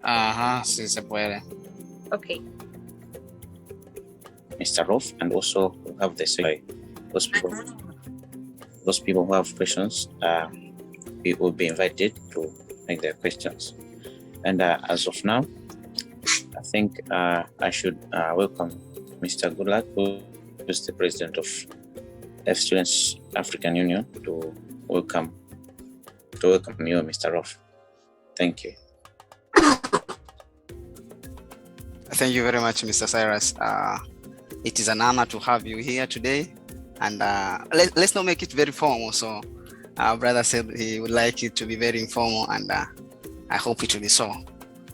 Ajá, sí se puede. Okay. Mr. Rolf, and also we have the second those people. Those people who have questions, will be invited to make their questions. And as of now, I think I should welcome Mr. Goodluck, who is the president of F Students African Union, to welcome you, Mr. Rolf. Thank you. Thank you very much, Mr. Cyrus. It is an honor to have you here today. And let's not make it very formal. So our brother said he would like it to be very informal, and I hope it will be so.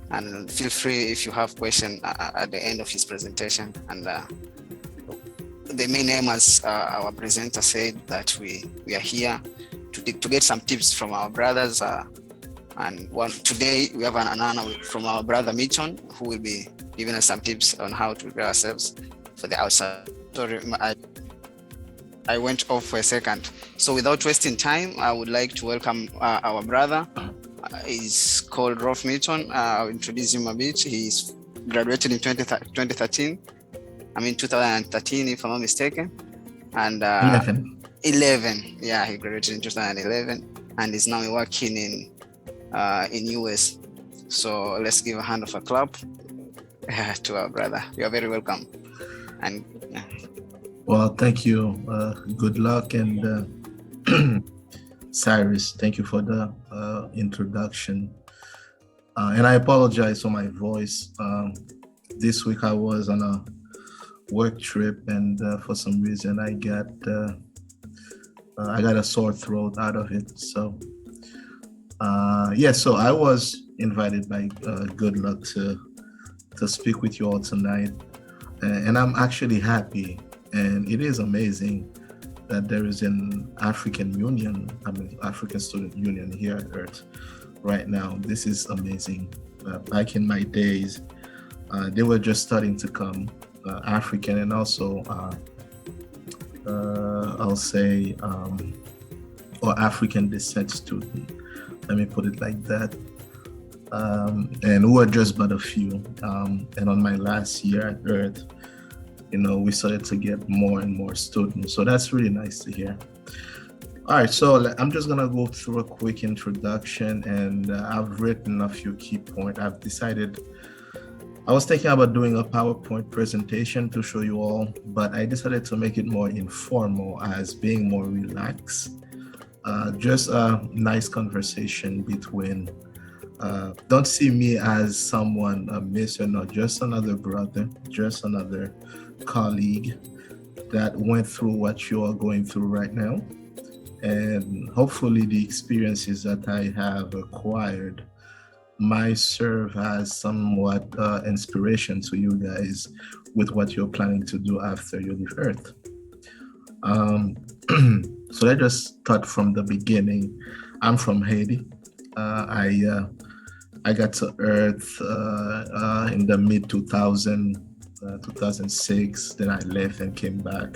And feel free if you have questions at the end of his presentation. And the main aim, as our presenter said, that we are here to get some tips from our brothers. And today we have an honor from our brother Mitchon, who will be giving us some tips on how to prepare ourselves for the outside. Sorry, I went off for a second. So without wasting time, I would like to welcome our brother. He's called Rolf Mitchon. I'll introduce him a bit. He's graduated in 2013. 2013, if I'm not mistaken. And 11. Yeah, he graduated in 2011, and is now working in US. So let's give a hand of a clap to our brother. You are very welcome. And well, thank you. Good luck, and Cyrus, thank you for the introduction. And I apologize for my voice. This week I was on a work trip, and for some reason I got a sore throat out of it. So so I was invited by Good Luck to speak with you all tonight, and I'm actually happy. And it is amazing that there is an African Student Union here at Earth right now. This is amazing. Back in my days, they were just starting to come, African and also, I'll say, or African descent student. Let me put it like that. And we were just but a few. And on my last year at Earth, we started to get more and more students. So that's really nice to hear. All right, so I'm just gonna go through a quick introduction, and I've written a few key points. I was thinking about doing a PowerPoint presentation to show you all, but I decided to make it more informal, as being more relaxed. Just a nice conversation between, don't see me as someone, a missioner, just another brother, just another colleague that went through what you are going through right now. And hopefully the experiences that I have acquired might serve as somewhat inspiration to you guys with what you're planning to do after you leave Earth. So let's just start from the beginning. I'm from Haiti. I got to Earth in the mid-2000s. 2006, then I left and came back.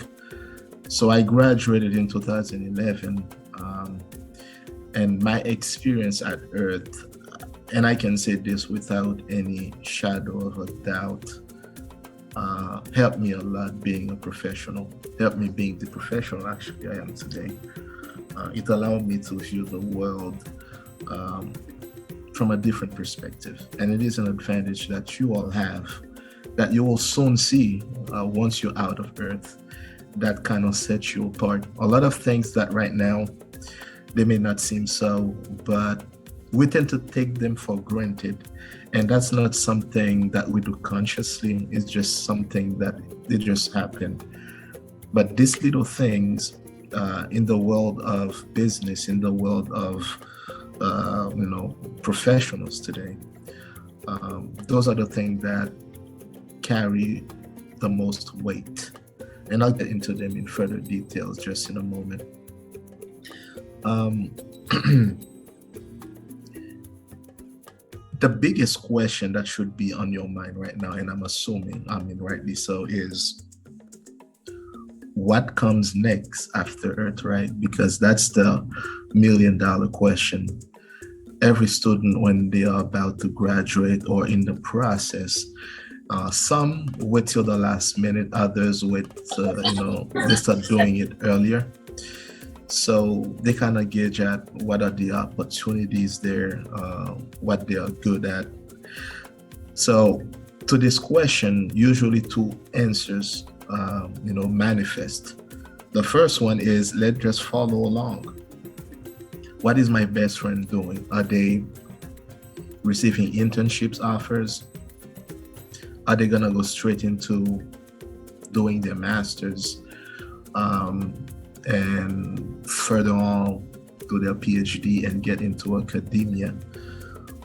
So I graduated in 2011, and my experience at Earth, and I can say this without any shadow of a doubt, helped me a lot being a professional, helped me being the professional actually I am today. It allowed me to view the world from a different perspective, and it is an advantage that you all have, that you will soon see once you're out of Earth, that kind of sets you apart. A lot of things that right now, they may not seem so, but we tend to take them for granted. And that's not something that we do consciously, it's just something that it just happened. But these little things in the world of business, in the world of professionals today, those are the things that carry the most weight, and I'll get into them in further details just in a moment. The biggest question that should be on your mind right now, and I'm assuming, rightly so, is what comes next after Earth, right? Because that's the $1 million question. every student when they are about to graduate or in the process. Some wait till the last minute, others wait, they start doing it earlier. So they kind of gauge at what are the opportunities there, what they are good at. So to this question, usually two answers, manifest. The first one is, let's just follow along. What is my best friend doing? Are they receiving internships offers? Are they gonna go straight into doing their masters and further on do their PhD and get into academia?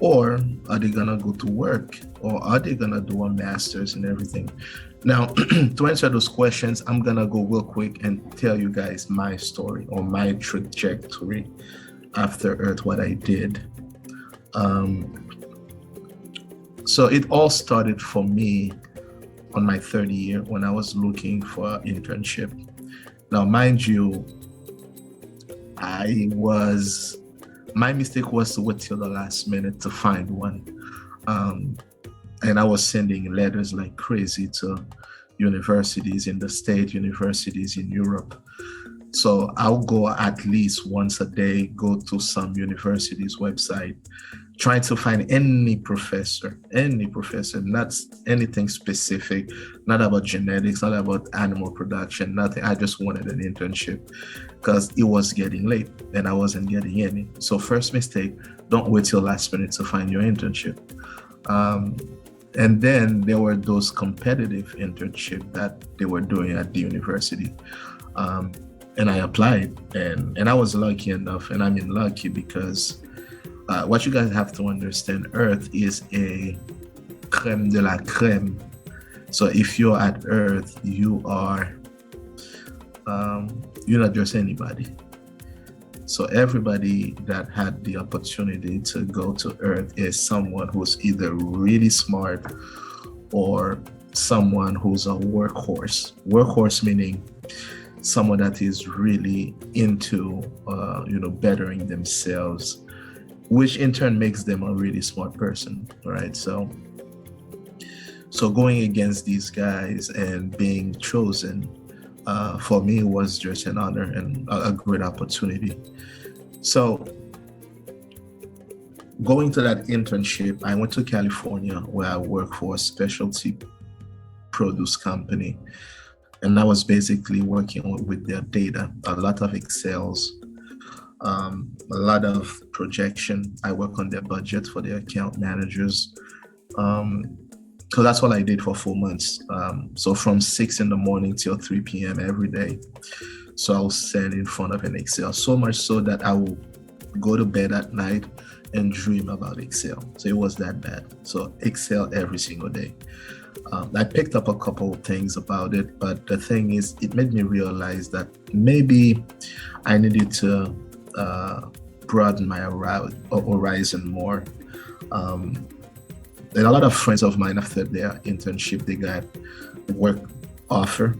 Or are they gonna go to work? Or are they gonna do a master's and everything? Now, to answer those questions, I'm gonna go real quick and tell you guys my story or my trajectory after Earth, what I did. So it all started for me on my third year when I was looking for an internship. Now, mind you, my mistake was to wait till the last minute to find one. And I was sending letters like crazy to universities in the state, universities in Europe. So I'll go at least once a day, go to some university's website, trying to find any professor, not anything specific, not about genetics, not about animal production, nothing. I just wanted an internship because it was getting late and I wasn't getting any. So first mistake, don't wait till last minute to find your internship. And then there were those competitive internships that they were doing at the university. And I applied and I was lucky enough, and I mean lucky because what you guys have to understand, Earth is a crème de la crème. So if you're at Earth, you're not just anybody. So everybody that had the opportunity to go to Earth is someone who's either really smart or someone who's a workhorse. Workhorse meaning someone that is really into, bettering themselves, which in turn makes them a really smart person, right? So going against these guys and being chosen, for me was just an honor and a great opportunity. So going to that internship, I went to California where I worked for a specialty produce company. And I was basically working with their data, a lot of Excels, a lot of projection. I work on their budget for their account managers. So that's what I did for 4 months. So from 6 a.m. till 3 p.m. every day. So I was sitting in front of an Excel, so much so that I would go to bed at night and dream about Excel. So it was that bad. So Excel every single day. I picked up a couple of things about it, but the thing is, it made me realize that maybe I needed to broaden my horizon more. And a lot of friends of mine, after their internship, they got work offer.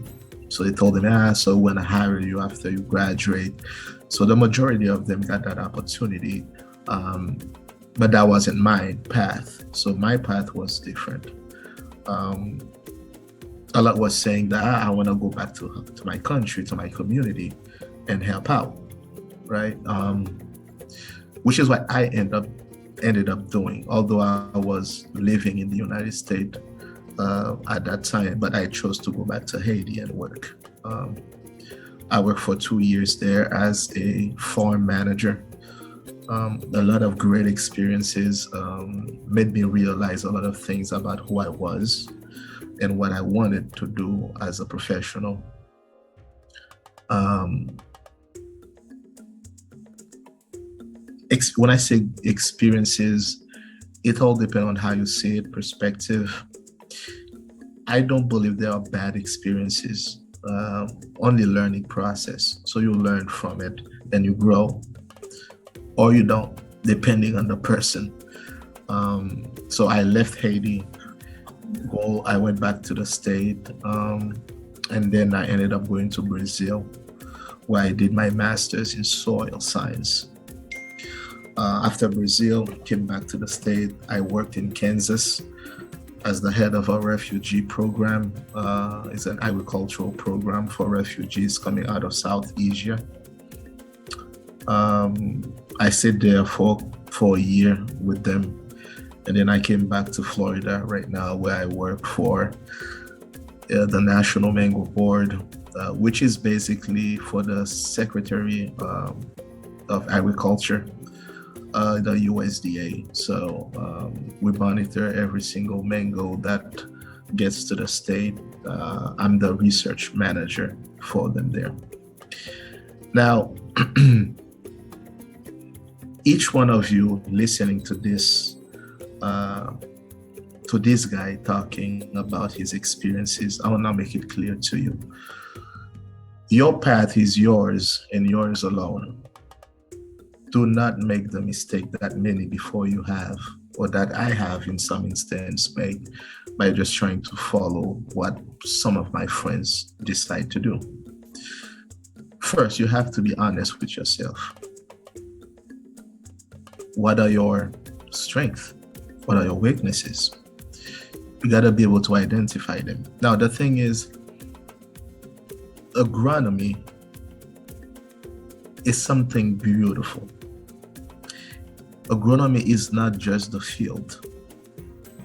So they told them, so we're gonna hire you after you graduate. So the majority of them got that opportunity, but that wasn't my path. So my path was different. A lot was saying that I want to go back to my country, to my community, and help out, right? Which is what I ended up doing. Although I was living in the United States at that time, but I chose to go back to Haiti and work. I worked for 2 years there as a farm manager. A lot of great experiences made me realize a lot of things about who I was and what I wanted to do as a professional. When I say experiences, it all depends on how you see it, perspective. I don't believe there are bad experiences, only learning process. So you learn from it and you grow, or you don't, depending on the person. So I left Haiti, I went back to the state, and then I ended up going to Brazil, where I did my master's in soil science. After Brazil, came back to the state. I worked in Kansas as the head of a refugee program. It's an agricultural program for refugees coming out of South Asia. I stayed there for a year with them. And then I came back to Florida right now, where I work for the National Mango Board, which is basically for the Secretary of Agriculture, the USDA. So we monitor every single mango that gets to the state. I'm the research manager for them there. Now, each one of you listening to this guy talking about his experiences, I want to make it clear to you. Your path is yours and yours alone. Do not make the mistake that many before you have, or that I have in some instance made, by just trying to follow what some of my friends decide to do. First, you have to be honest with yourself. What are your strengths? What are your weaknesses? You got to be able to identify them. Now, the thing is, agronomy is something beautiful. Agronomy is not just the field.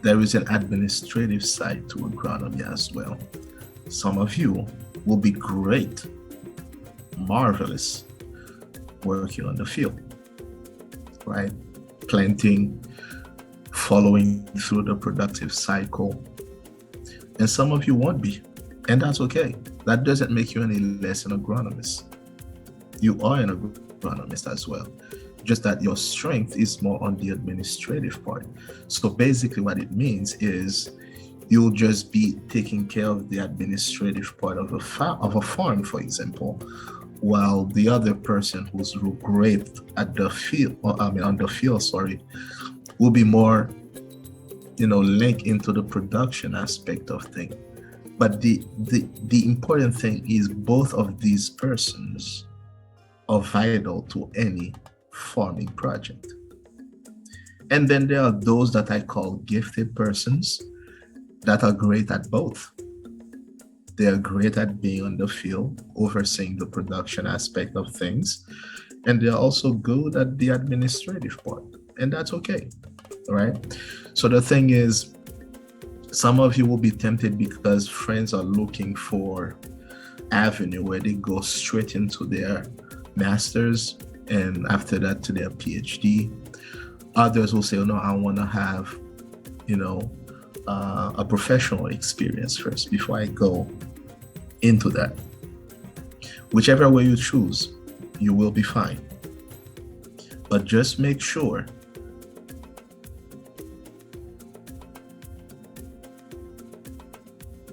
There is an administrative side to agronomy as well. Some of you will be great, marvelous, working on the field, right? Planting, following through the productive cycle. And some of you won't be, and that's okay. That doesn't make you any less an agronomist. You are an agronomist as well, just that your strength is more on the administrative part. So basically what it means is you'll just be taking care of the administrative part of a farm, for example, while the other person who's great at the field, on the field, will be more, linked into the production aspect of things. But the important thing is both of these persons are vital to any farming project. And then there are those that I call gifted persons that are great at both. They are great at being on the field, overseeing the production aspect of things, and they're also good at the administrative part, and that's okay, right? So the thing is, some of you will be tempted because friends are looking for avenue where they go straight into their master's and after that to their PhD. Others will say, oh, no, I want to have, a professional experience first before I go into that. Whichever way you choose, you will be fine. But just make sure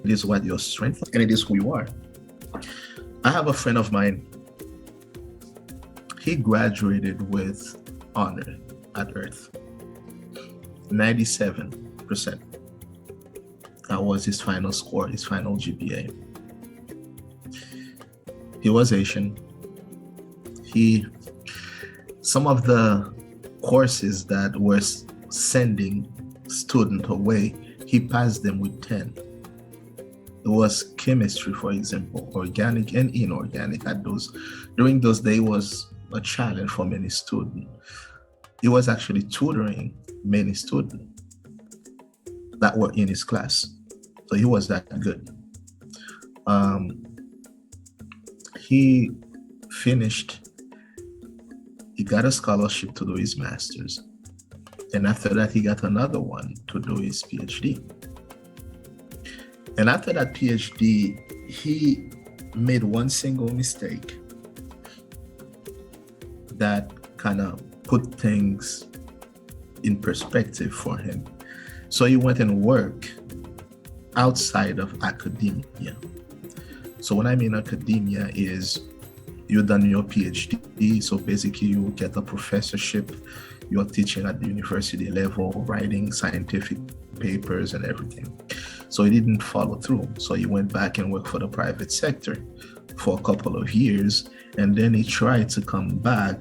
it is what your strength and it is who you are. I have a friend of mine. He graduated with honor at Earth, 97%. That was his final score, his final GPA. He was Asian. Some of the courses that were sending students away, he passed them with 10. It was chemistry, for example, organic and inorganic. During those days was a challenge for many students. He was actually tutoring many students that were in his class. So he was that good. He finished, he got a scholarship to do his master's. And after that, he got another one to do his PhD. And after that PhD, he made one single mistake that kind of put things in perspective for him. So he went and worked outside of academia. So when I mean academia is you've done your PhD, so basically you get a professorship, you're teaching at the university level, writing scientific papers and everything. So he didn't follow through. So he went back and worked for the private sector for a couple of years, and then he tried to come back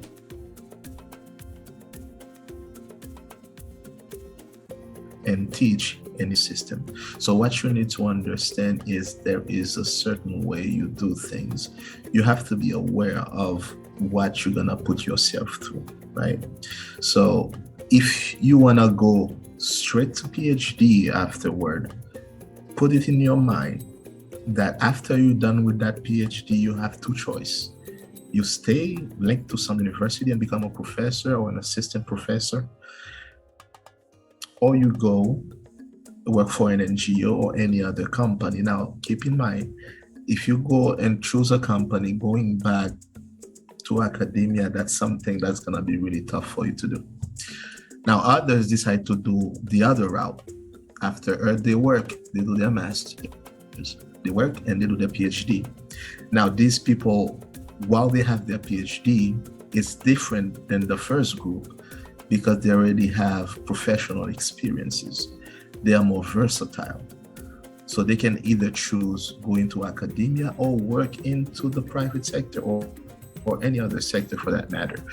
and teach any system. So what you need to understand is there is a certain way you do things. You have to be aware of what you're gonna put yourself through, right? So if you wanna go straight to PhD afterward, put it in your mind that after you're done with that PhD, you have two choices. You stay linked to some university and become a professor or an assistant professor, or you go work for an NGO or any other company. Now, keep in mind, if you go and choose a company, going back to academia, that's something that's going to be really tough for you to do. Now, others decide to do the other route. After Earth, they work, they do their masters, they work and they do their PhD. Now, these people, while they have their PhD, it's different than the first group because they already have professional experiences. They are more versatile. So they can either choose go into academia or work into the private sector or any other sector for that matter.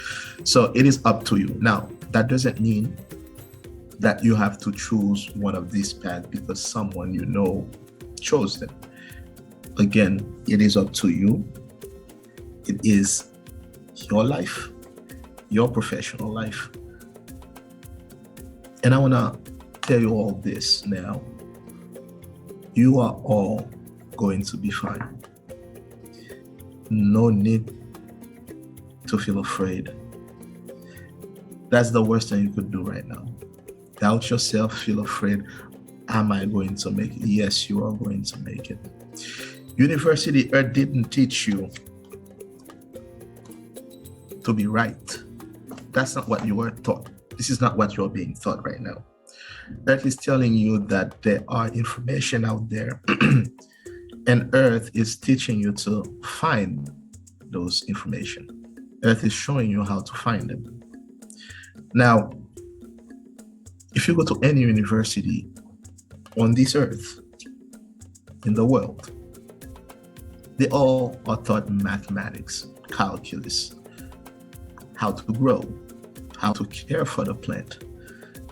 So it is up to you. Now, that doesn't mean that you have to choose one of these paths because someone you know chose them. Again, it is up to you. It is your life, your professional life. And I want to tell you all this now. You are all going to be fine. No need to feel afraid. That's the worst thing you could do right now. Doubt yourself, feel afraid. Am I going to make it? Yes, you are going to make it. University Earth didn't teach you to be right. That's not what you were taught. This is not what you're being taught right now. Earth is telling you that there are information out there and Earth is teaching you to find those information. Earth is showing you how to find them. Now, if you go to any university on this earth, in the world, they all are taught mathematics, calculus, how to grow, how to care for the plant,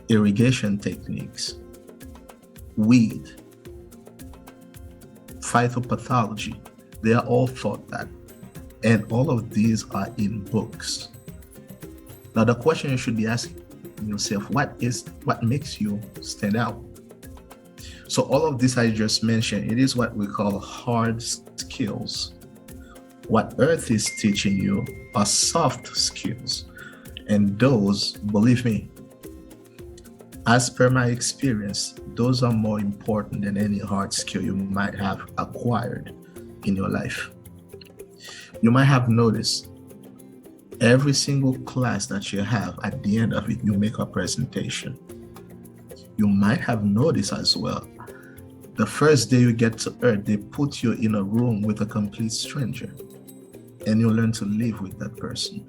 irrigation techniques, weed, phytopathology. They are all taught that. And all of these are in books. Now, the question you should be asking yourself, what makes you stand out? So all of this I just mentioned, it is what we call hard skills. What Earth is teaching you are soft skills. And those, believe me, as per my experience, those are more important than any hard skill you might have acquired in your life. You might have noticed every single class that you have, at the end of it, you make a presentation. You might have noticed as well, the first day you get to Earth, they put you in a room with a complete stranger, and you learn to live with that person.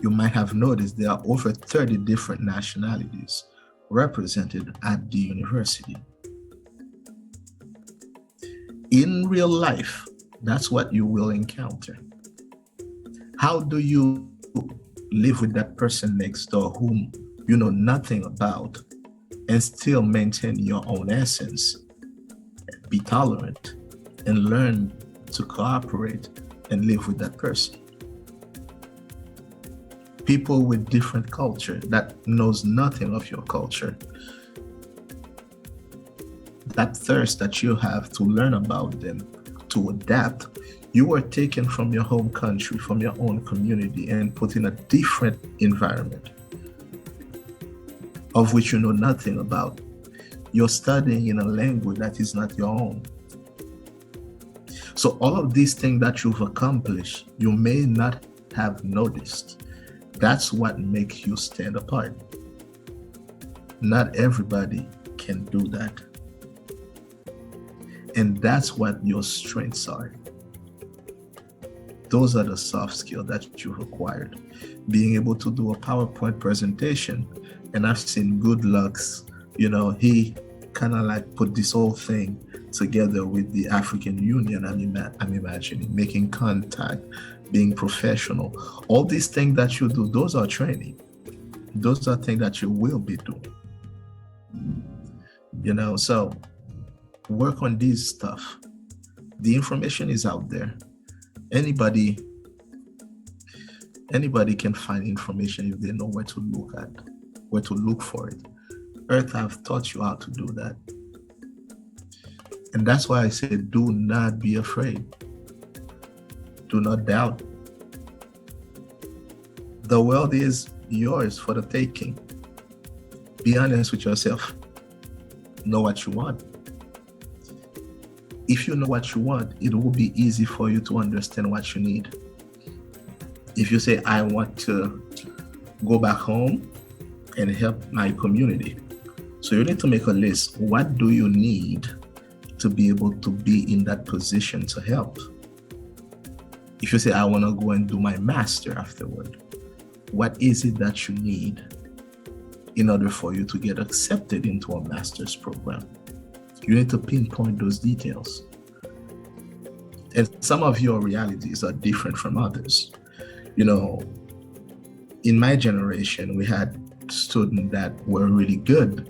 You might have noticed there are over 30 different nationalities represented at the university. In real life, that's what you will encounter. How do you live with that person next door whom you know nothing about and still maintain your own essence, be tolerant, and learn to cooperate and live with that person? People with different culture that knows nothing of your culture, that thirst that you have to learn about them, to adapt, you are taken from your home country, from your own community, and put in a different environment of which you know nothing about. You're studying in a language that is not your own. So all of these things that you've accomplished, you may not have noticed. That's what makes you stand apart. Not everybody can do that. And that's what your strengths are. Those are the soft skills that you've acquired. Being able to do a PowerPoint presentation, and I've seen Good Luck's, he kind of like put this whole thing together with the African Union, I'm imagining, making contact, being professional. All these things that you do, those are training. Those are things that you will be doing. So work on these stuff. The information is out there. Anybody can find information if they know where to look at, where to look for it. Earth have taught you how to do that. And that's why I say, do not be afraid. Do not doubt. The world is yours for the taking. Be honest with yourself. Know what you want. If you know what you want, it will be easy for you to understand what you need. If you say, I want to go back home and help my community. So you need to make a list. What do you need to be able to be in that position to help? If you say, I want to go and do my master afterward, what is it that you need in order for you to get accepted into a master's program? You need to pinpoint those details. And some of your realities are different from others. In my generation, we had students that were really good.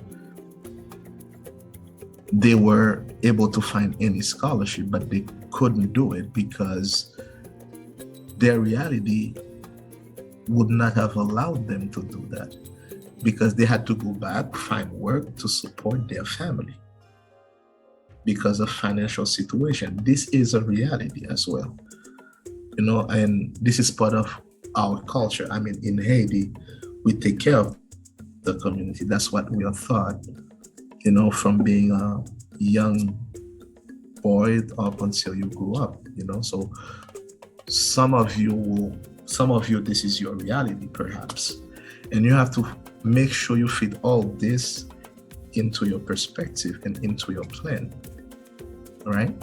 They were able to find any scholarship, but they couldn't do it because their reality would not have allowed them to do that, because they had to go back, find work to support their family because of financial situation. This is a reality as well, and this is part of our culture. I mean, in Haiti, we take care of the community. That's what we are taught, from being a young boy up until you grew up, so some of you, this is your reality perhaps, and you have to make sure you fit all this into your perspective and into your plan. All right.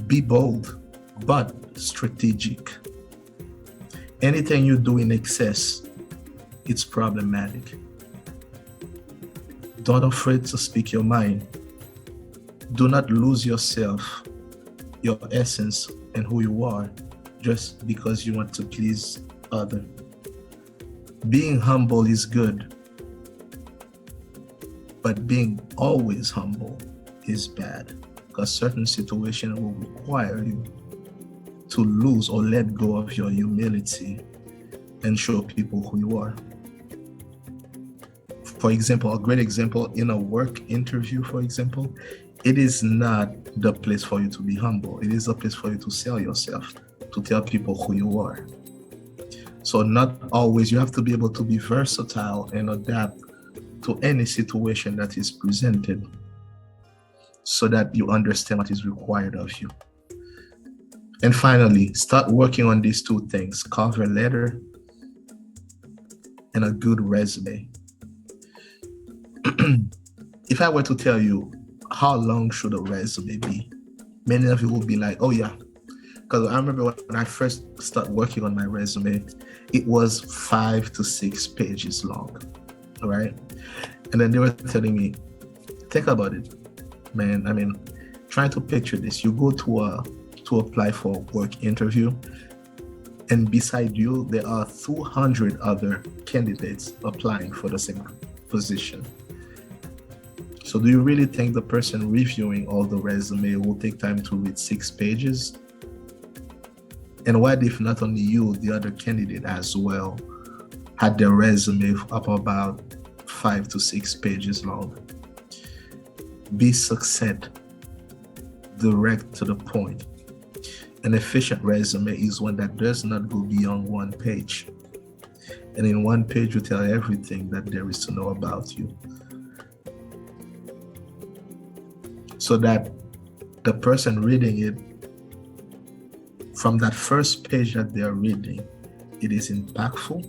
Be bold, but strategic. Anything you do in excess, it's problematic. Don't be afraid to speak your mind. Do not lose yourself, your essence, and who you are just because you want to please others. Being humble is good, but being always humble is bad, because certain situations will require you to lose or let go of your humility and show people who you are. For example, a great example in a work interview, for example, it is not the place for you to be humble. It is a place for you to sell yourself, to tell people who you are. So not always, you have to be able to be versatile and adapt to any situation that is presented so that you understand what is required of you. And finally, start working on these two things: cover letter and a good resume. If I were to tell you how long should a resume be, many of you will be like, oh yeah. Because I remember when I first started working on my resume, it was 5 to 6 pages long, all right? And then they were telling me, think about it, man. I mean, trying to picture this. You go to apply for a work interview, and beside you, there are 200 other candidates applying for the same position. So do you really think the person reviewing all the resume will take time to read 6 pages? And what if not only you, the other candidate as well, had their resume up about 5 to 6 pages long? Be succinct, direct to the point. An efficient resume is one that does not go beyond 1 page. And in 1 page, you tell everything that there is to know about you, so that the person reading it, from that first page that they are reading, it is impactful,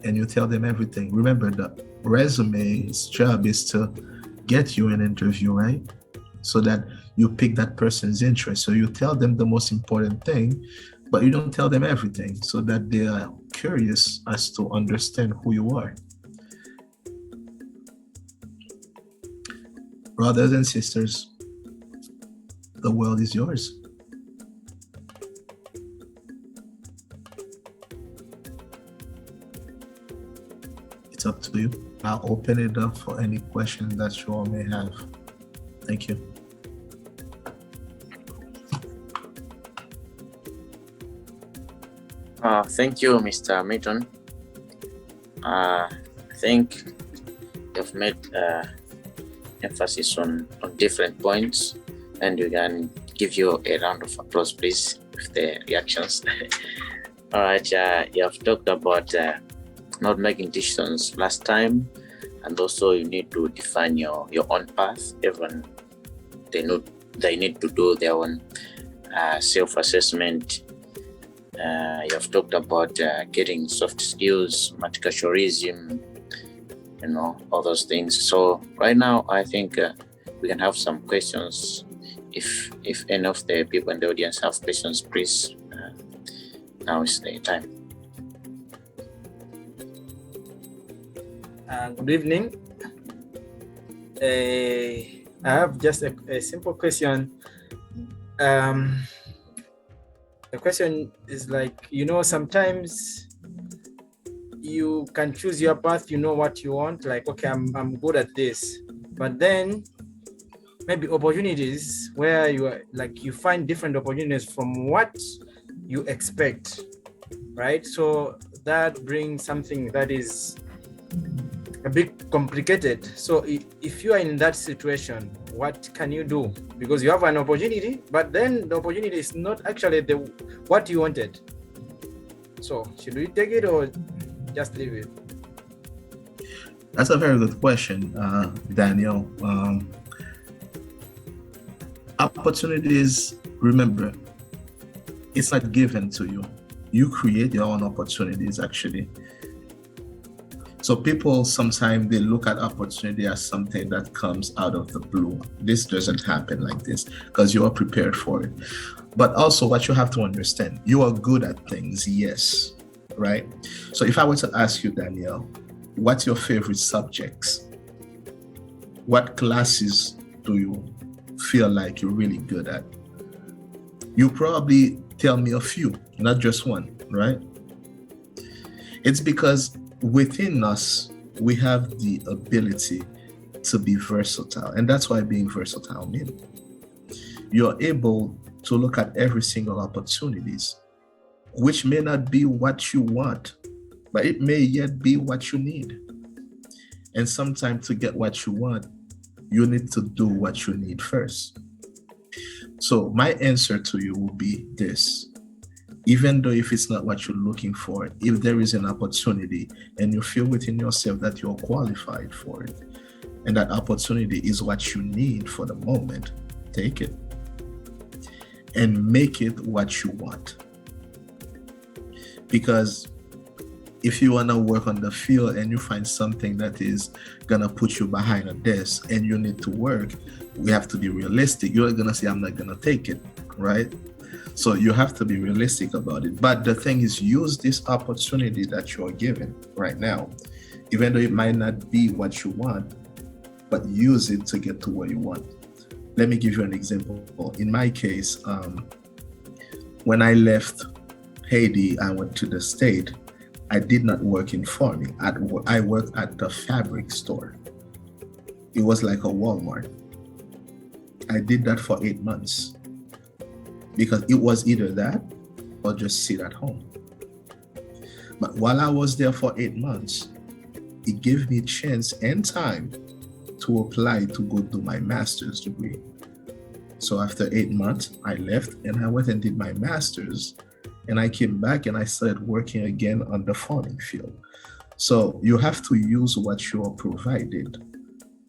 and you tell them everything. Remember, the resume's job is to get you an interview, right? So that you pick that person's interest. So you tell them the most important thing, but you don't tell them everything, so that they are curious as to understand who you are. Brothers and sisters, the world is yours. It's up to you. I'll open it up for any questions that you all may have. Thank you. Thank you, Mr. Milton. I think you've made emphasis on different points, and we can give you a round of applause, please, with the reactions. All right, you have talked about not making decisions last time, and also you need to define your own path. Everyone, they need to do their own self-assessment. You have talked about getting soft skills, multiculturalism, all those things. So right now, I think we can have some questions. If any of the people in the audience have questions, please, now is the time. Good evening. I have just a simple question. The question is like, sometimes you can choose your path, what you want, like, okay, I'm good at this, but then maybe opportunities where you find different opportunities from what you expect, right? So that brings something that is a bit complicated. So if you are in that situation, what can you do? Because you have an opportunity, but then the opportunity is not actually what you wanted. So should we take it or just leave it? That's a very good question, Daniel. Opportunities, remember, it's not given to you. You create your own opportunities, actually. So people sometimes they look at opportunity as something that comes out of the blue. This doesn't happen like this because you are prepared for it. But also what you have to understand, you are good at things, yes, right? So if I were to ask you, Danielle, what's your favorite subjects? What classes do you feel like you're really good at? You probably tell me a few, not just one, right? It's because within us, we have the ability to be versatile. And that's why being versatile means you're able to look at every single opportunities, which may not be what you want, but it may yet be what you need. And sometimes to get what you want, you need to do what you need first. So my answer to you will be this. Even though if it's not what you're looking for, if there is an opportunity and you feel within yourself that you're qualified for it, and that opportunity is what you need for the moment, take it and make it what you want. Because if you want to work on the field and you find something that is going to put you behind a desk and you need to work, we have to be realistic. You're going to say, I'm not going to take it, right? So you have to be realistic about it. But the thing is, use this opportunity that you're given right now, even though it might not be what you want, but use it to get to where you want. Let me give you an example. In my case, when I left Haiti, I went to the States. I did not work in farming. I worked at the fabric store. It was like a Walmart. I did that for 8 months because it was either that or just sit at home. But while I was there for 8 months, it gave me a chance and time to apply to go do my master's degree. So after 8 months, I left and I went and did my master's. And I came back and I started working again on the farming field. So you have to use what you are provided,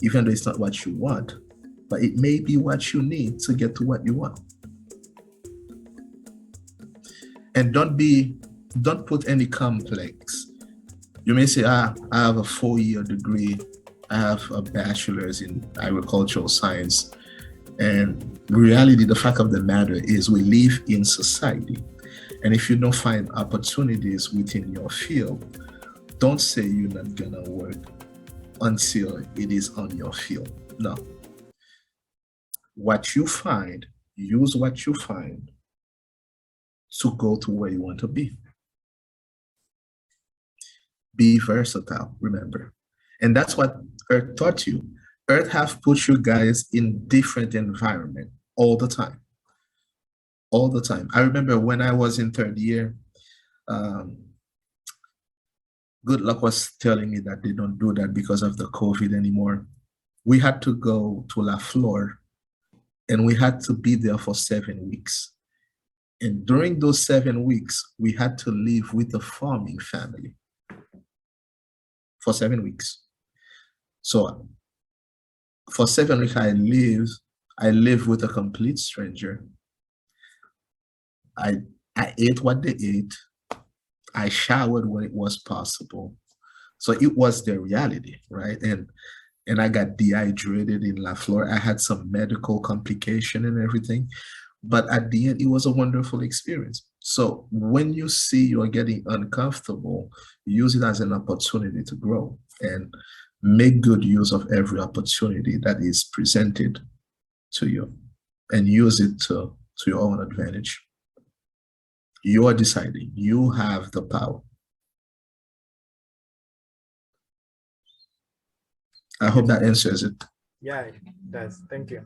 even though it's not what you want, but it may be what you need to get to what you want. And don't put any complex. You may say, I have a 4-year degree. I have a bachelor's in agricultural science. And reality, the fact of the matter is we live in society. And if you don't find opportunities within your field, don't say you're not gonna work until it is on your field. No. What you find, use what you find to go to where you want to be. Be versatile, remember. And that's what Earth taught you. Earth have put you guys in different environment all the time. All the time. I remember when I was in third year, um, Good Luck was telling me that they don't do that because of the COVID anymore. We had to go to La Flor and we had to be there for 7 weeks. And during those 7 weeks, we had to live with a farming family for 7 weeks. So for 7 weeks, I lived with a complete stranger. I ate what they ate. I showered when it was possible. So it was their reality, right? And I got dehydrated in La Flor. I had some medical complication and everything. But at the end, it was a wonderful experience. So when you see you're getting uncomfortable, use it as an opportunity to grow and make good use of every opportunity that is presented to you and use it to your own advantage. You are deciding. You have the power. I hope that answers it. Yeah, it does. Thank you.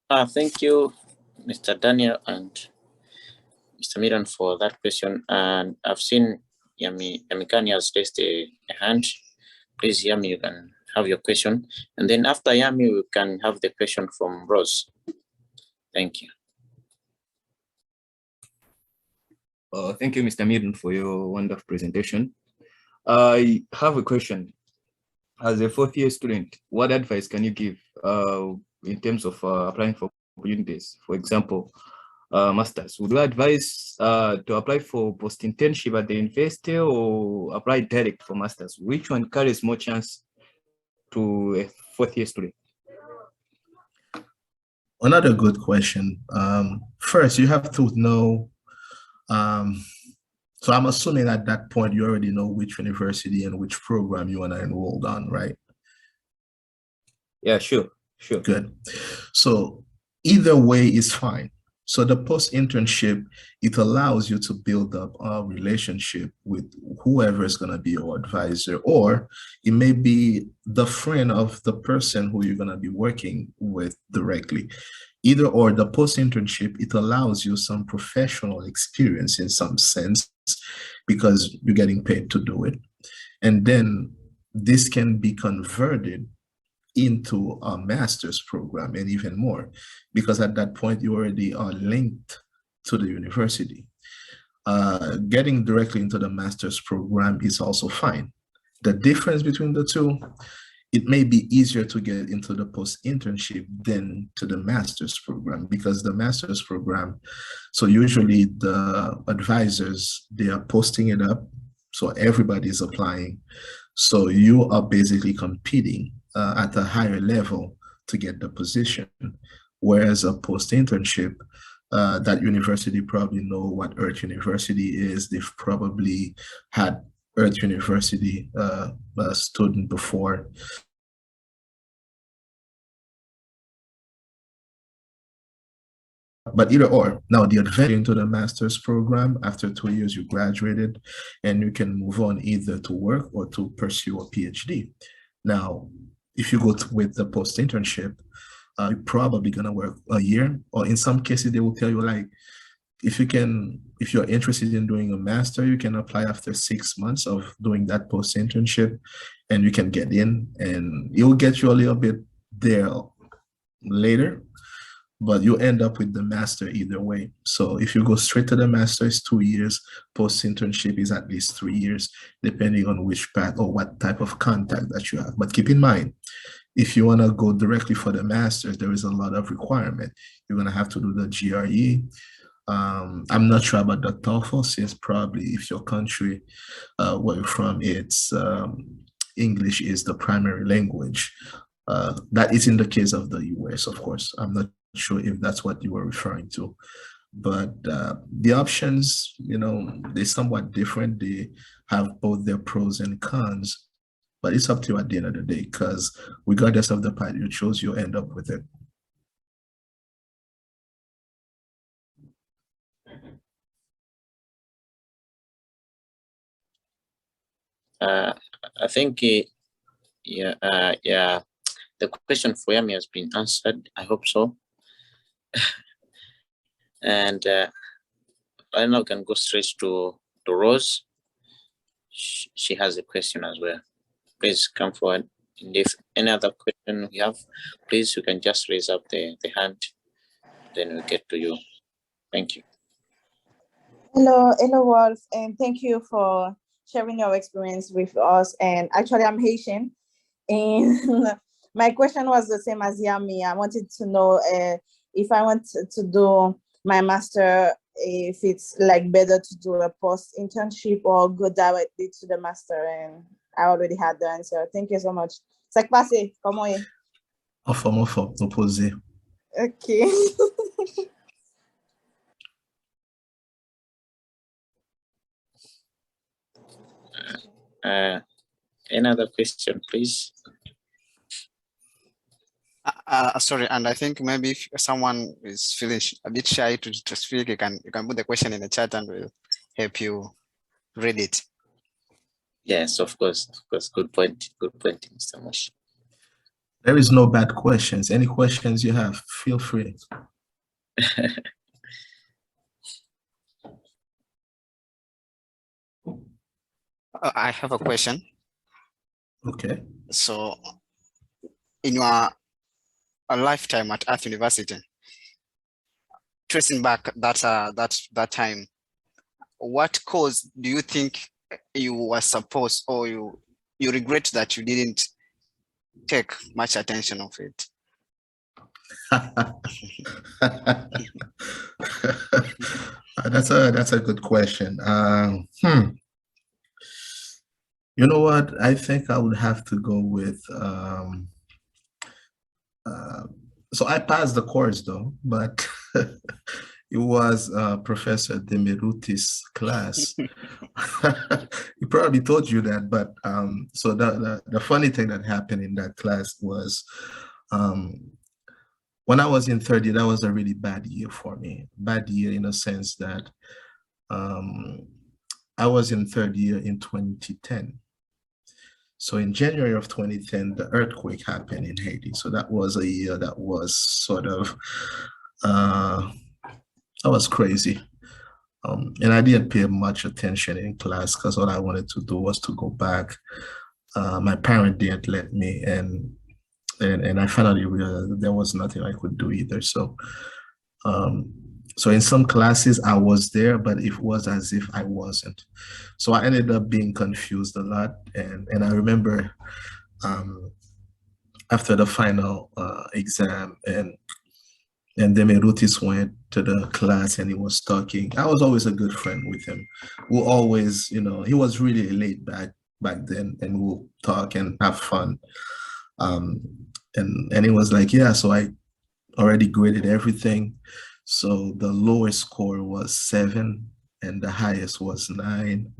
Thank you, Mr. Daniel and Mr. Miran, for that question. And I've seen Yamikani has raised a hand. Please, Yami, you can have your question. And then after Yami, we can have the question from Rose. Thank you. Thank you, Mr. Miran, for your wonderful presentation. I have a question. As a fourth-year student, what advice can you give in terms of applying for opportunities? For example, masters. Would you advise to apply for post-internship at the university or apply direct for masters? Which one carries more chance to a fourth-year student? Another good question. First, you have to know, so I'm assuming at that point you already know which university and which program you want to enroll on, right? Yeah, sure. Good. So either way is fine. So the post-internship, it allows you to build up a relationship with whoever is going to be your advisor, or it may be the friend of the person who you're going to be working with directly. Either or, the post-internship, it allows you some professional experience in some sense because you're getting paid to do it. And then this can be converted into a master's program and even more, because at that point you already are linked to the university. Getting directly into the master's program is also fine. The difference between the two, it may be easier to get into the post-internship than to the master's program, because the master's program, so usually the advisors, they are posting it up, so everybody is applying. So you are basically competing at a higher level to get the position. Whereas a post-internship, that university probably know what Earth University is. They've probably had Earth University student before. But either or, now the advantage into the master's program, after 2 years you graduated and you can move on either to work or to pursue a PhD. Now, if you go with the post-internship, you're probably gonna work a year, or in some cases they will tell you, like, if you're interested in doing a master, you can apply after 6 months of doing that post-internship and you can get in, and it will get you a little bit there later, but you end up with the master either way. So if you go straight to the master, it's 2 years. Post-internship is at least 3 years, depending on which path or what type of contact that you have. But keep in mind, if you want to go directly for the master's, there is a lot of requirement. You're going to have to do the GRE. I'm not sure about the TOEFL, since probably if your country where you're from, it's English is the primary language. That is in the case of the US, of course. I'm not sure if that's what you were referring to, but the options, they're somewhat different. They have both their pros and cons, but it's up to you at the end of the day, because regardless of the path you chose, you end up with it. I think yeah, the question for Yami has been answered. I hope so. And I now can go straight to Rose. She has a question as well. Please come forward. And if any other question we have, please, you can just raise up the hand, then we'll get to you. Thank you. Hello, Wolf, and thank you for sharing your experience with us. And actually, I'm Haitian, and my question was the same as Yami. I wanted to know if I want to do my master, if it's like better to do a post internship or go directly to the master. And I already had the answer. Thank you so much. C'est passé, comment est? Enfin, opposé. Okay. Another question, please. Sorry, and I think maybe if someone is feeling a bit shy to speak, you can put the question in the chat and we'll help you read it. Yes, of course. Good point, Mr. Moshi. There is no bad questions. Any questions you have, feel free. I have a question. Okay. So, in your lifetime at Earth University, tracing back that time, what cause do you think you were supposed, or you regret that you didn't take much attention of it? That's a good question. You know what? I think I would have to go with. So I passed the course though, but it was Professor Demiruti's class. He probably told you that, but so the funny thing that happened in that class was when I was in third year, that was a really bad year for me. Bad year in a sense that I was in third year in 2010. So in January of 2010, the earthquake happened in Haiti. So that was a year that was sort of, that was crazy. And I didn't pay much attention in class because all I wanted to do was to go back. My parent didn't let me, and I finally realized that there was nothing I could do either. So, so in some classes I was there, but it was as if I wasn't. So I ended up being confused a lot. And I remember after the final exam, and Demirutis went to the class and he was talking. I was always a good friend with him. We'll always, he was really laid back then, and we'll talk and have fun. And he was like, yeah, so I already graded everything. So the lowest score was 7 and the highest was 9.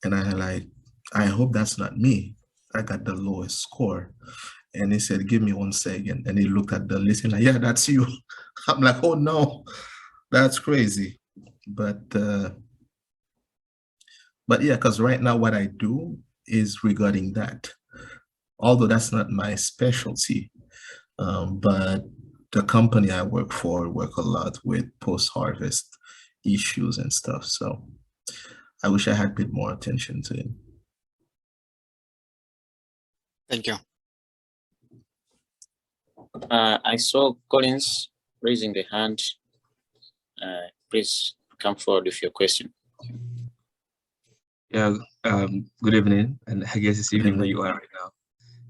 And I hope that's not me. I got the lowest score. And he said, give me 1 second. And he looked at the list and like, yeah, that's you. I'm like, oh no, that's crazy. But yeah, because right now what I do is regarding that. Although that's not my specialty, but the company I work for work a lot with post-harvest issues and stuff. So I wish I had paid more attention to it. Thank you. I saw Collins raising the hand. Please come forward with your question. Yeah, good evening, and I guess it's evening where you are right now.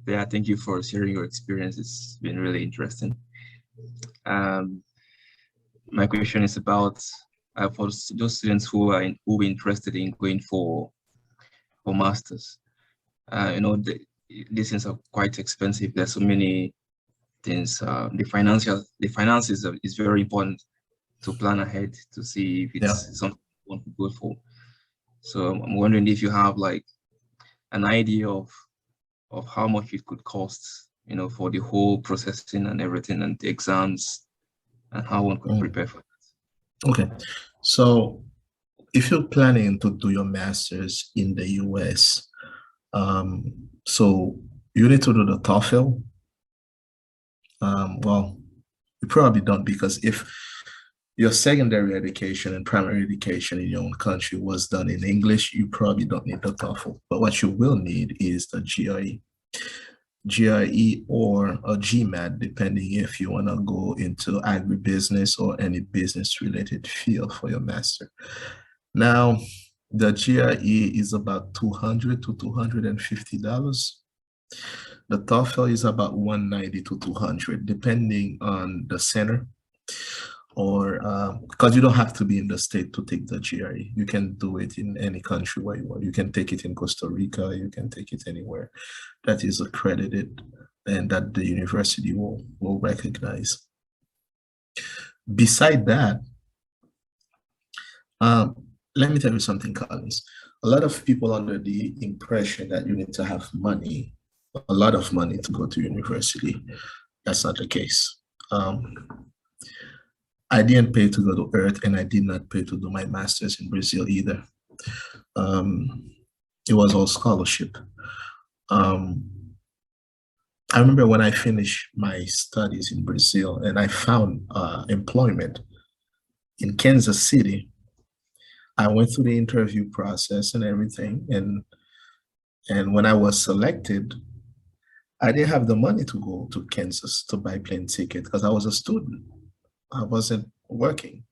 Yeah, thank you for sharing your experience. It's been really interesting. My question is about for those students who are interested in going for masters. The things are quite expensive. There's so many things. The finances is very important to plan ahead to see if it's something you want to go for. So I'm wondering if you have like an idea of how much it could cost, for the whole processing and everything, and the exams, and how one could prepare for that. Okay, so if you're planning to do your master's in the US, So you need to do the TOEFL. Well, you probably don't, because if your secondary education and primary education in your own country was done in English, you probably don't need the TOEFL. But what you will need is the GRE or a GMAT, depending if you want to go into agribusiness or any business related field for your master. Now, the GRE is about $200 to $250. The TOEFL is about $190 to $200, depending on the center, or because you don't have to be in the state to take the GRE. You can do it in any country where you are. You can take it in Costa Rica. You can take it anywhere that is accredited and that the university will recognize. Beside that, let me tell you something, Collins. A lot of people under the impression that you need to have money, a lot of money, to go to university. That's not the case. I didn't pay to go to Earth, and I did not pay to do my master's in Brazil either. It was all scholarship. I remember when I finished my studies in Brazil and I found employment in Kansas City. I went through the interview process and everything, and when I was selected, I didn't have the money to go to Kansas to buy plane ticket because I was a student. I wasn't working,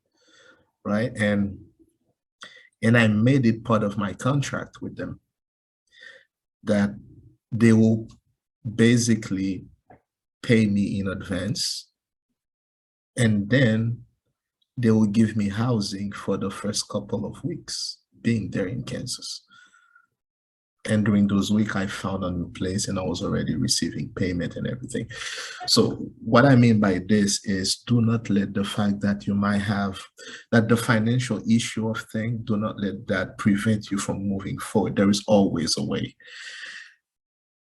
right? And I made it part of my contract with them that they will basically pay me in advance, and then they will give me housing for the first couple of weeks being there in Kansas. And during those weeks, I found a new place and I was already receiving payment and everything. So what I mean by this is, do not let the fact that you might have, that the financial issue of thing, do not let that prevent you from moving forward. There is always a way.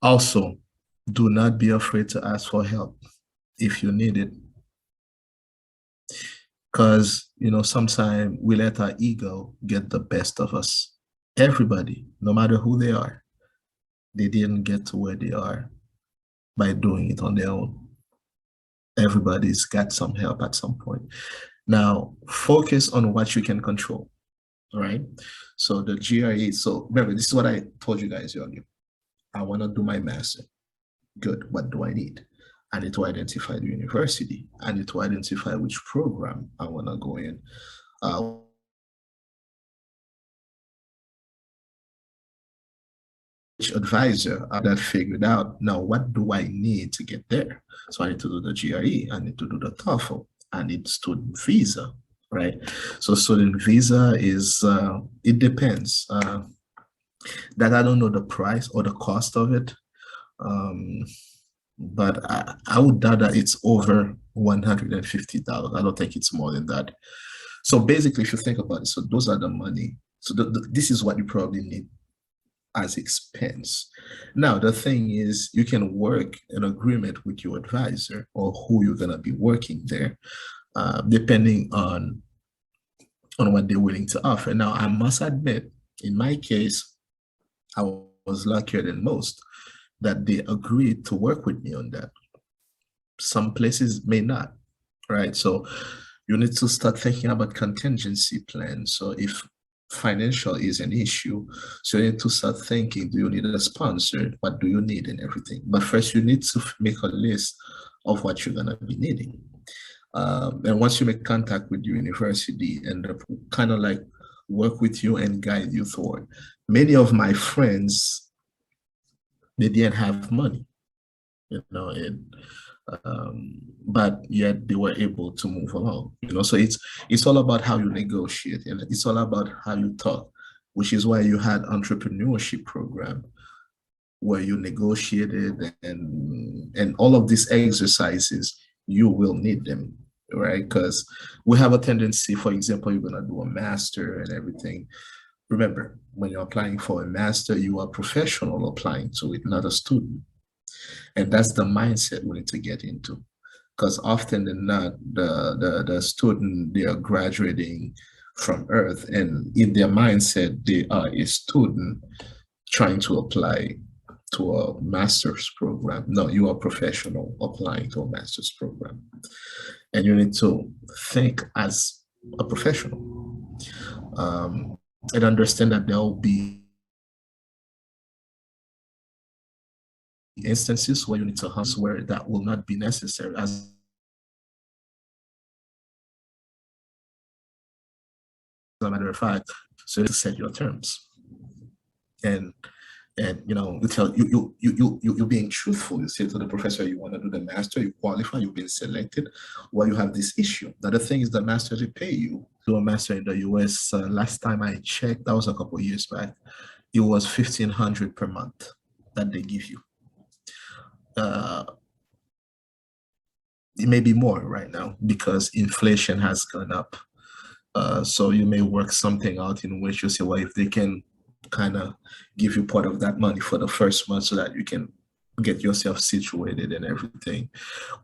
Also, do not be afraid to ask for help if you need it. Because, you know, sometimes we let our ego get the best of us. Everybody, no matter who they are, they didn't get to where they are by doing it on their own. Everybody's got some help at some point. Now, focus on what you can control, all right? So the GRE, so remember, this is what I told you guys earlier. I want to do my master. Good, what do I need? I need to identify the university. I need to identify which program I want to go in. Advisor that figured out, now what do I need to get there? So I need to do the GRE, I need to do the TOEFL, I need student visa, right? So student visa is, it depends. That I don't know the price or the cost of it, but I would doubt that it's over $150. I don't think it's more than that. So basically, if you think about it, so those are the money. So this is what you probably need as expense. Now, the thing is, you can work an agreement with your advisor or who you're gonna be working there, depending on what they're willing to offer. Now, I must admit, in my case, I was luckier than most that they agreed to work with me on that. Some places may not, right? So you need to start thinking about contingency plans. So if financial is an issue, so you need to start thinking, do you need a sponsor? What do you need and everything? But first you need to make a list of what you're gonna be needing. And once you make contact with your university and kind of like work with you and guide you forward. Many of my friends, they didn't have money, you know, but yet they were able to move along, you know. So it's all about how you negotiate, and it's all about how you talk, which is why you had entrepreneurship program where you negotiated, and all of these exercises, you will need them, right? Because we have a tendency, for example, you're gonna do a master and everything. Remember, when you're applying for a master, you are a professional applying to it, not a student. And that's the mindset we need to get into, because often than not, the student, they are graduating from Earth, and in their mindset, they are a student trying to apply to a master's program. No, you are a professional applying to a master's program. And you need to think as a professional, and understand that there will be instances where you need to have where that will not be necessary. As a matter of fact, so you need to set your terms. And you know, you tell you're being truthful. You say to the professor you want to do the master, you qualify, you've been selected. Well, you have this issue. Now the thing is, the master, they pay you to do a master in the US. Last time I checked, that was a couple of years back. It was $1,500 per month that they give you. It may be more right now because inflation has gone up. So you may work something out in which you say, well, if they can kind of give you part of that money for the first month so that you can get yourself situated and everything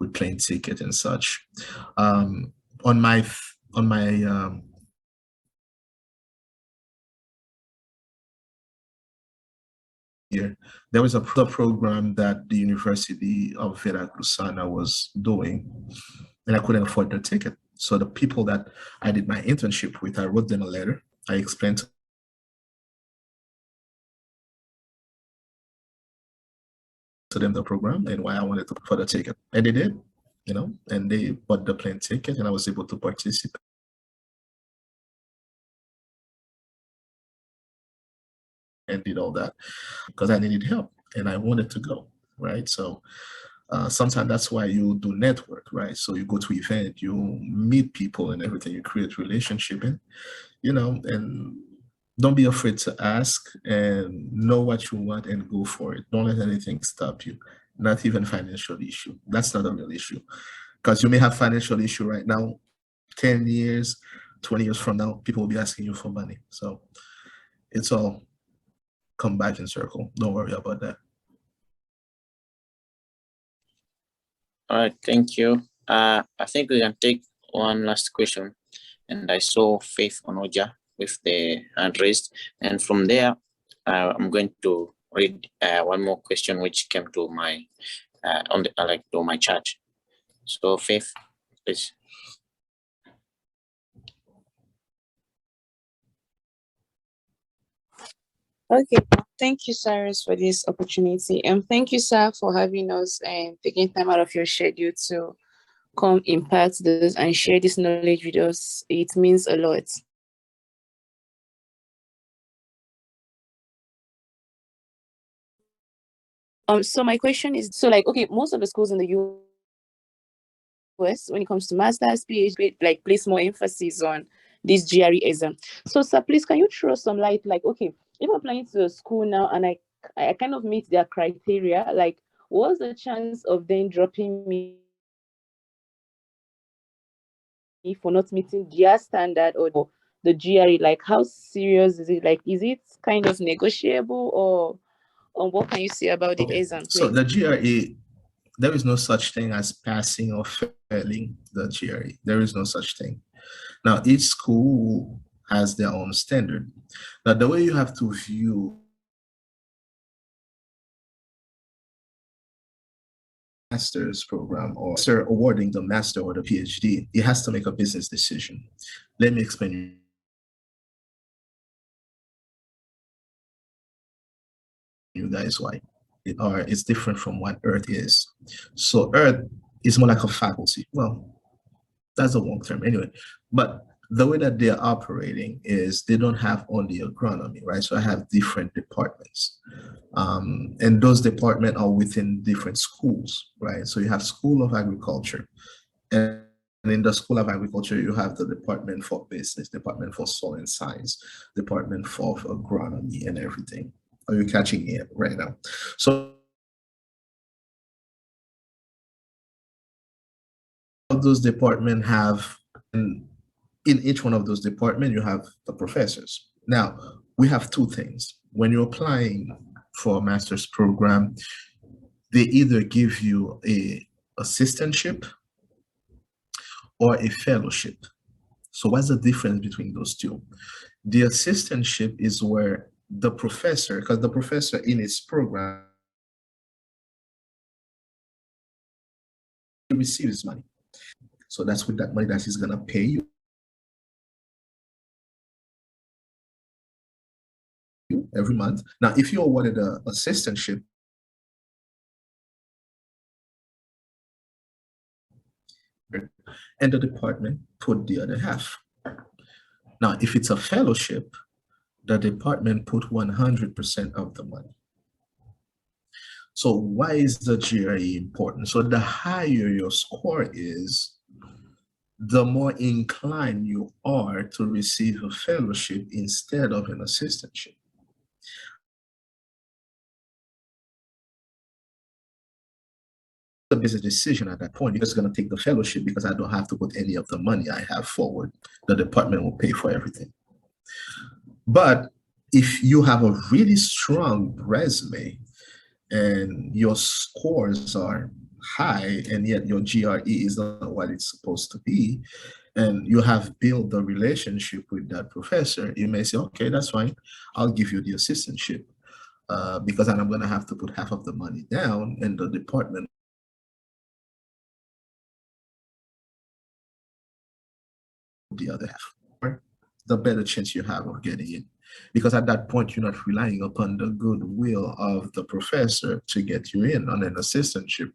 with plane ticket and such. On my here, there was a program that the University of Veracruzana was doing, and I couldn't afford the ticket. So the people that I did my internship with, I wrote them a letter. I explained to them the program and why I wanted to for the ticket, and they did, you know, and they bought the plane ticket, and I was able to participate and did all that because I needed help and I wanted to go, right? So sometimes that's why you do network, right? So you go to event, you meet people and everything, you create relationship, and you know, and don't be afraid to ask and know what you want and go for it. Don't let anything stop you, not even financial issue. That's not a real issue because you may have financial issue right now, 10 years, 20 years from now, people will be asking you for money. So it's all come back in circle. Don't worry about that. All right, thank you. I think we can take one last question. And I saw Faith Onoja with the hand raised. And from there, I'm going to read one more question which came to my to my chat. So Faith, please. Okay, thank you, Cyrus, for this opportunity. And thank you, sir, for having us and taking time out of your schedule to come impart this and share this knowledge with us. It means a lot. So my question is, so like, okay, most of the schools in the US, when it comes to master's, PhD, like place more emphasis on this GRE exam. So sir, please, can you throw some light, like, okay, if I'm applying to a school now and I kind of meet their criteria, like what's the chance of them dropping me for not meeting their standard or the GRE? Like how serious is it? Like, is it kind of negotiable, or what can you say about the exam? Please? So the GRE, there is no such thing as passing or failing the GRE. There is no such thing. Now, each school has their own standard. Now, the way you have to view master's program or awarding the master or the PhD, it has to make a business decision. Let me explain you guys why. It's different from what Earth is. So Earth is more like a faculty. Well, that's a long term anyway. But the way that they're operating is they don't have only agronomy, right? So I have different departments. And those departments are within different schools, right? So you have School of Agriculture. And in the School of Agriculture, you have the Department for Business, Department for Soil and Science, Department for Agronomy and everything. Are you catching it right now? So those departments have, in each one of those departments, you have the professors. Now, we have two things. When you're applying for a master's program, they either give you a assistantship or a fellowship. So what's the difference between those two? The assistantship is where the professor, because the professor in his program receives money. So that's with that money that he's gonna pay you every month. Now, if you awarded an assistantship, and the department put the other half. Now, if it's a fellowship, the department put 100% of the money. So why is the GRE important? So the higher your score is, the more inclined you are to receive a fellowship instead of an assistantship. A business decision at that point. You're just going to take the fellowship because I don't have to put any of the money I have forward. The department will pay for everything. But if you have a really strong resume and your scores are high and yet your GRE is not what it's supposed to be, and you have built the relationship with that professor, you may say, okay, that's fine. I'll give you the assistantship because then I'm going to have to put half of the money down and the department the other half, the better chance you have of getting in. Because at that point, you're not relying upon the goodwill of the professor to get you in on an assistantship.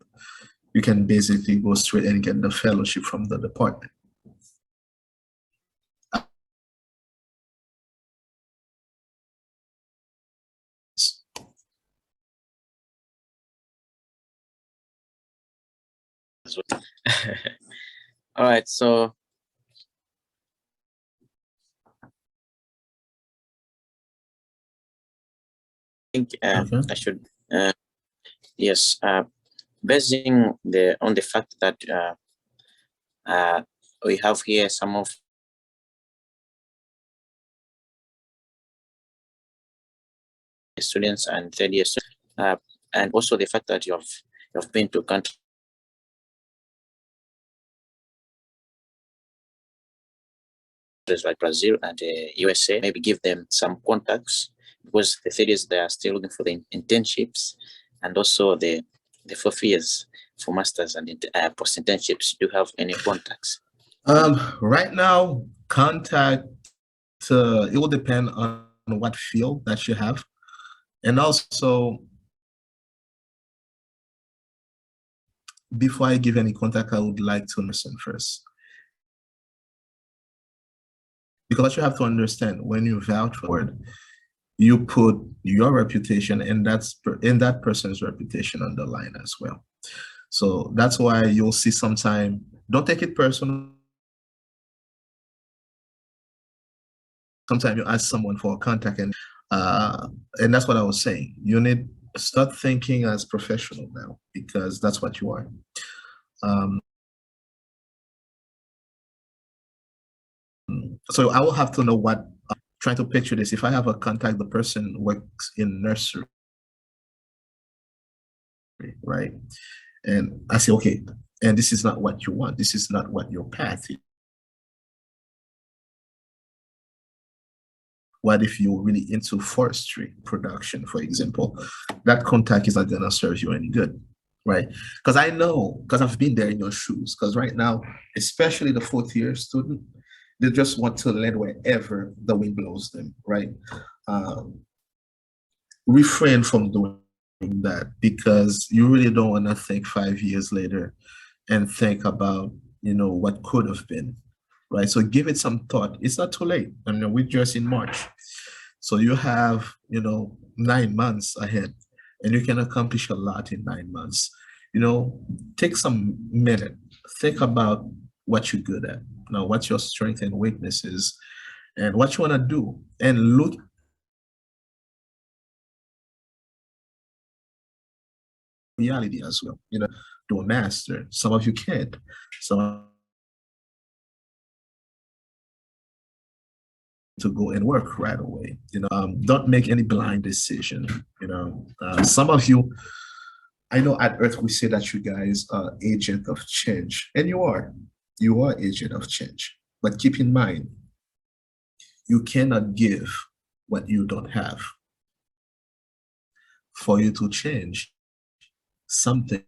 You can basically go straight and get the fellowship from the department. All right, so I think I should, yes, basing on the fact that we have here some of the students and third year students, and also the fact that you have been to countries like Brazil and USA, maybe give them some contacts, because the third years they are still looking for the internships, and also the 4th years for masters and post internships. Do you have any contacts? Right now, contact, it will depend on what field that you have. And also, before I give any contact, I would like to listen first. Because what you have to understand, when you vouch for it, you put your reputation and that's in that person's reputation on the line as well. So that's why you'll see sometime, don't take it personal. Sometimes you ask someone for a contact and that's what I was saying. You need to start thinking as professional now, because that's what you are. So I will have to know what, trying to picture this. If I have a contact, the person works in nursery, right? And I say, okay, and this is not what you want. This is not what your path is. What if you're really into forestry production, for example? That contact is not gonna serve you any good, right? Because I know, because I've been there in your shoes, because right now, especially the 4th year student, they just want to land wherever the wind blows them, right? Refrain from doing that, because you really don't want to think 5 years later and think about, you know, what could have been, right? So give it some thought. It's not too late. I mean, we're just in March. So you have, you know, 9 months ahead, and you can accomplish a lot in 9 months. You know, take some minute, think about what you're good at. Now, what's your strength and weaknesses, and what you want to do, and look reality as well. You know, do a master. Some of you can't. Some to go and work right away. You know, don't make any blind decision. You know, some of you, I know at Earth we say that you guys are agent of change, and you are. You are agent of change. But keep in mind, you cannot give what you don't have. for you to change something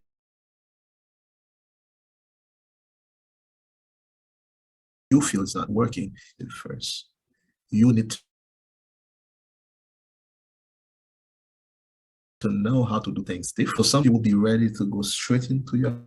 you feel is not working at first. You need to know how to do things different. So some people will be ready to go straight into your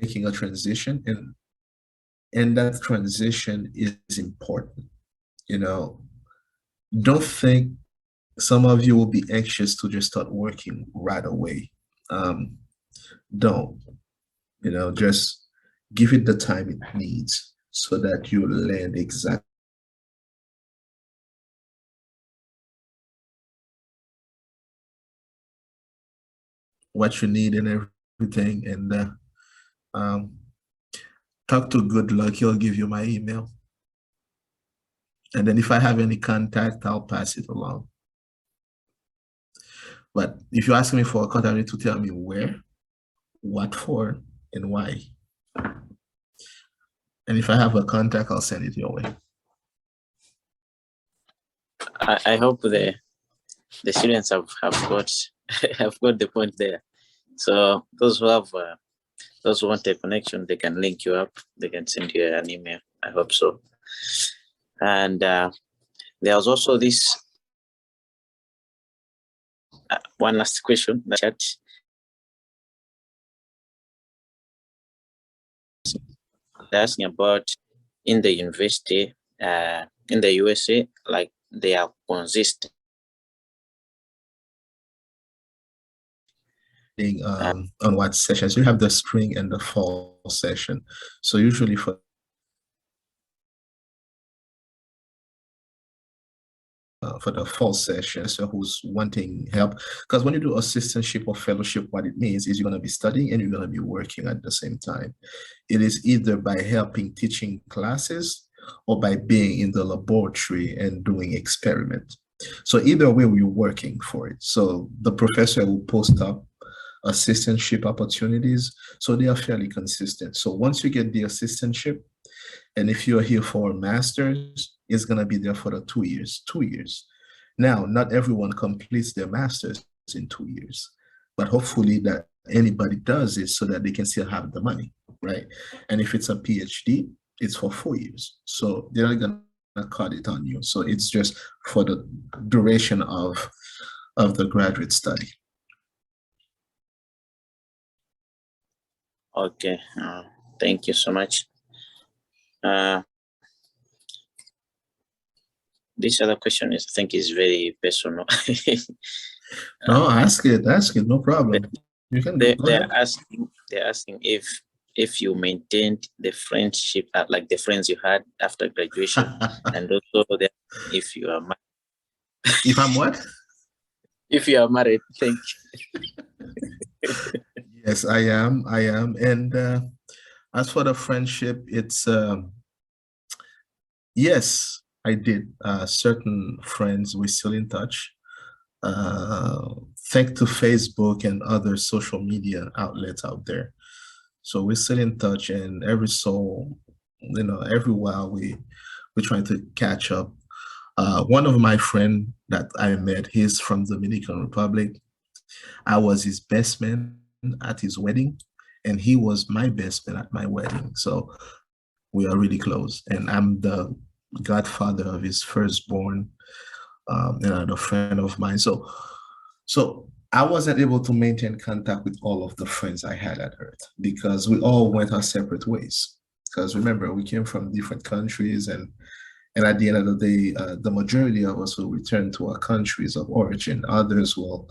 making a transition, and that transition is important. You know, don't think some of you will be anxious to just start working right away. Don't, just give it the time it needs so that you land exactly what you need and everything. And talk to Good Luck. He'll give you my email. And then if I have any contact, I'll pass it along. But if you ask me for a contact, you need to tell me where, what for, and why. And if I have a contact, I'll send it your way. I hope the students have got have got the point there. So those who want a connection, they can link you up. They can send you an email. I hope so. And there was also this one last question in the chat. They're asking about in the university, in the USA, like they are consistent. On what sessions you have, the spring and the fall session. So usually for the fall session, so who's wanting help, because when you do assistantship or fellowship, what it means is you're going to be studying and you're going to be working at the same time. It is either by helping teaching classes or by being in the laboratory and doing experiment. So either way, we're working for it. So the professor will post up assistantship opportunities, so they are fairly consistent. So once you get the assistantship, and if you're here for a master's, it's going to be there for the 2 years. 2 years. Now, not everyone completes their master's in 2 years, but hopefully that anybody does it so that they can still have the money, right? And if it's a PhD, it's for 4 years. So they're not going to cut it on you. So it's just for the duration of the graduate study. Okay, thank you so much. This other question is, I think, is very personal. No, ask it, no problem. You can. They're asking if you maintained the friendship, like the friends you had after graduation, and also if you are married. If I'm what? If you are married, thank you. Yes, I am. And as for the friendship, it's yes, I did. Certain friends, we're still in touch. Thanks to Facebook and other social media outlets out there. So we're still in touch, and every while we're trying to catch up. One of my friends that I met, he's from Dominican Republic. I was his best man at his wedding, and he was my best man at my wedding. So we are really close, and I'm the godfather of his firstborn, and a friend of mine. So I wasn't able to maintain contact with all of the friends I had at Earth because we all went our separate ways. Because remember, we came from different countries, and at the end of the day, the majority of us will return to our countries of origin. Others will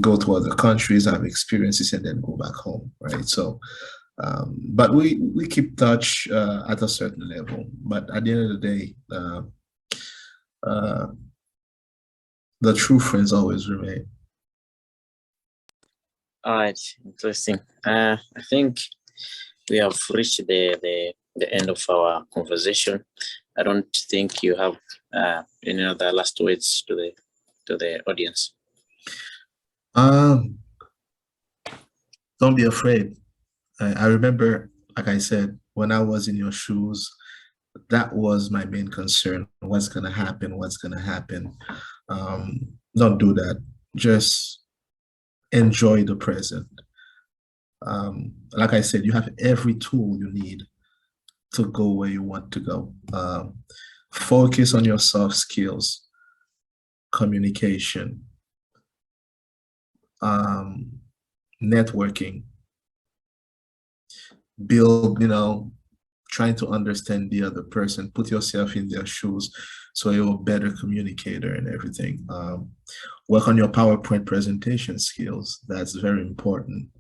go to other countries, have experiences, and then go back home, right? So, but we keep touch at a certain level. But at the end of the day, the true friends always remain. All right, interesting. I think we have reached the end of our conversation. I don't think you have any other last words to the audience. Don't be afraid. I remember, like I said, when I was in your shoes, that was my main concern. What's gonna happen? What's gonna happen? Don't do that. Just enjoy the present. Like I said, you have every tool you need to go where you want to go. Focus on your soft skills, communication, networking, build, trying to understand the other person, put yourself in their shoes so you're a better communicator and everything. Work on your PowerPoint presentation skills. That's very important.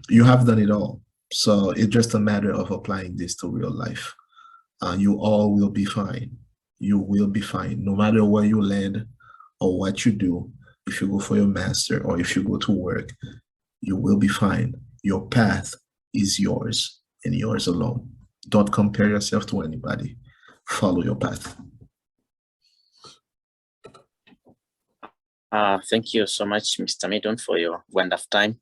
You have done it all. So it's just a matter of applying this to real life. You all will be fine. You will be fine. No matter where you land or what you do, if you go for your master or if you go to work, you will be fine. Your path is yours and yours alone. Don't compare yourself to anybody. Follow your path. Thank you so much, Mr. Middon, for your wonderful time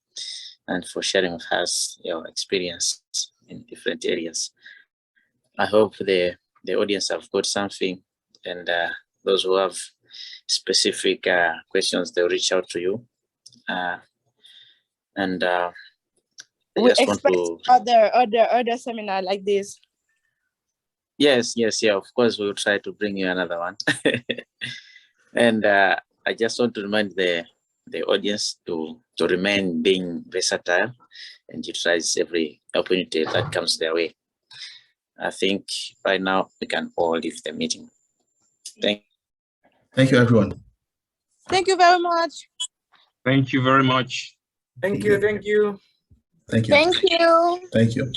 and for sharing with us your experience in different areas. I hope the audience have got something, and those who have specific questions, they'll reach out to you. We expect other seminar like this. Yes, yeah, of course, we'll try to bring you another one. And I just want to remind the audience to remain being versatile and utilize every opportunity that comes their way. I think right now we can all leave the meeting. Thank you, everyone. Thank you very much. Thank you very much. Thank you. Thank you. Thank you. Thank you.